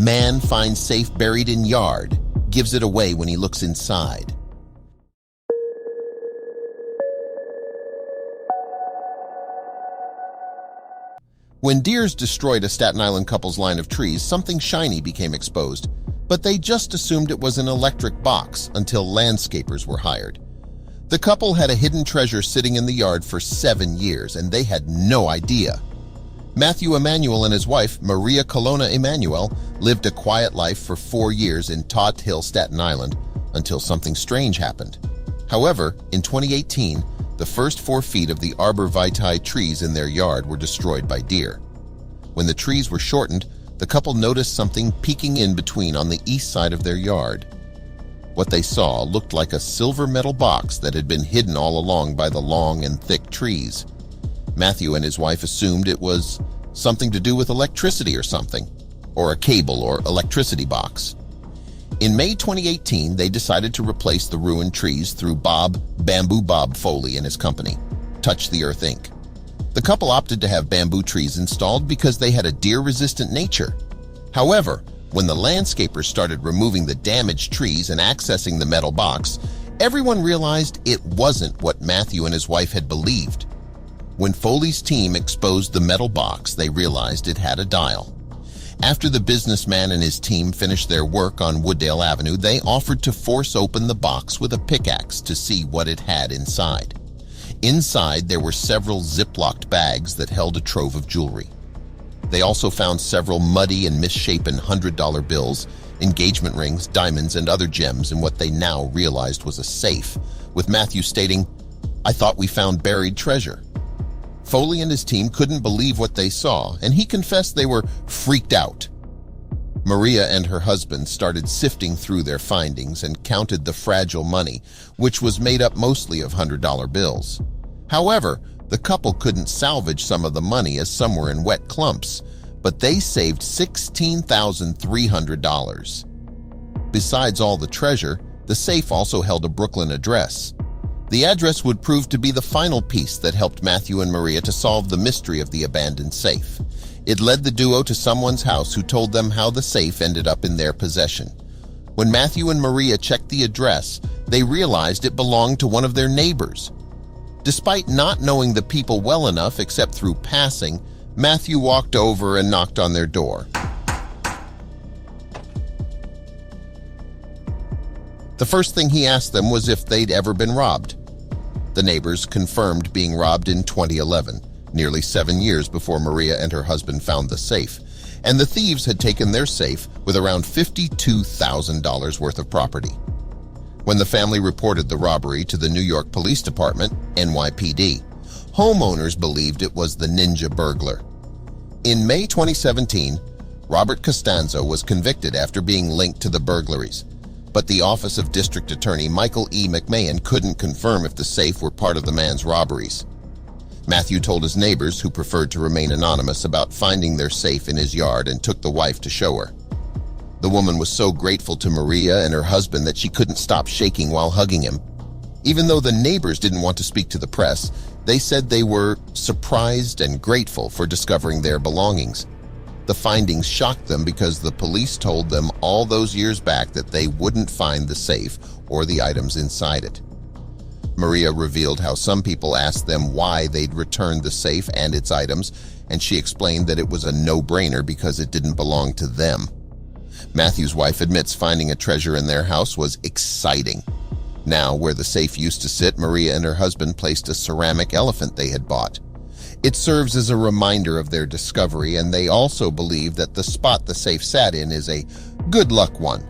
Man finds safe buried in yard, gives it away when he looks inside. When deers destroyed a Staten Island couple's line of trees, something shiny became exposed, but they just assumed it was an electric box until landscapers were hired. The couple had a hidden treasure sitting in the yard for 7 years, and they had no idea. Matthew Emanuel and his wife, Maria Colonna Emanuel, lived a quiet life for 4 years in Tot Hill, Staten Island, until something strange happened. However, in 2018, the first 4 feet of the arbor vitae trees in their yard were destroyed by deer. When the trees were shortened, the couple noticed something peeking in between on the east side of their yard. What they saw looked like a silver metal box that had been hidden all along by the long and thick trees. Matthew and his wife assumed it was something to do with electricity or something, or a cable or electricity box. In May 2018, they decided to replace the ruined trees through Bamboo Bob Foley and his company, Touch the Earth Inc. The couple opted to have bamboo trees installed because they had a deer-resistant nature. However, when the landscapers started removing the damaged trees and accessing the metal box, everyone realized it wasn't what Matthew and his wife had believed. When Foley's team exposed the metal box, they realized it had a dial. After the businessman and his team finished their work on Wooddale Avenue, they offered to force open the box with a pickaxe to see what it had inside. Inside, there were several zip-locked bags that held a trove of jewelry. They also found several muddy and misshapen $100 bills, engagement rings, diamonds, and other gems in what they now realized was a safe, with Matthew stating, "I thought we found buried treasure." Foley and his team couldn't believe what they saw, and he confessed they were freaked out. Maria and her husband started sifting through their findings and counted the fragile money, which was made up mostly of $100 bills. However, the couple couldn't salvage some of the money as some were in wet clumps, but they saved $16,300. Besides all the treasure, the safe also held a Brooklyn address. The address would prove to be the final piece that helped Matthew and Maria to solve the mystery of the abandoned safe. It led the duo to someone's house who told them how the safe ended up in their possession. When Matthew and Maria checked the address, they realized it belonged to one of their neighbors. Despite not knowing the people well enough except through passing, Matthew walked over and knocked on their door. The first thing he asked them was if they'd ever been robbed. The neighbors confirmed being robbed in 2011, nearly 7 years before Maria and her husband found the safe, and the thieves had taken their safe with around $52,000 worth of property. When the family reported the robbery to the New York Police Department, NYPD, homeowners believed it was the ninja burglar. In May 2017, Robert Costanzo was convicted after being linked to the burglaries, but the Office of District Attorney Michael E. McMahon couldn't confirm if the safe were part of the man's robberies. Matthew told his neighbors, who preferred to remain anonymous, about finding their safe in his yard and took the wife to show her. The woman was so grateful to Maria and her husband that she couldn't stop shaking while hugging him. Even though the neighbors didn't want to speak to the press, they said they were surprised and grateful for discovering their belongings. The findings shocked them because the police told them all those years back that they wouldn't find the safe or the items inside it. Maria revealed how some people asked them why they'd returned the safe and its items, and she explained that it was a no-brainer because it didn't belong to them. Matthew's wife admits finding a treasure in their house was exciting. Now, where the safe used to sit, Maria and her husband placed a ceramic elephant they had bought. It serves as a reminder of their discovery, and they also believe that the spot the safe sat in is a good luck one.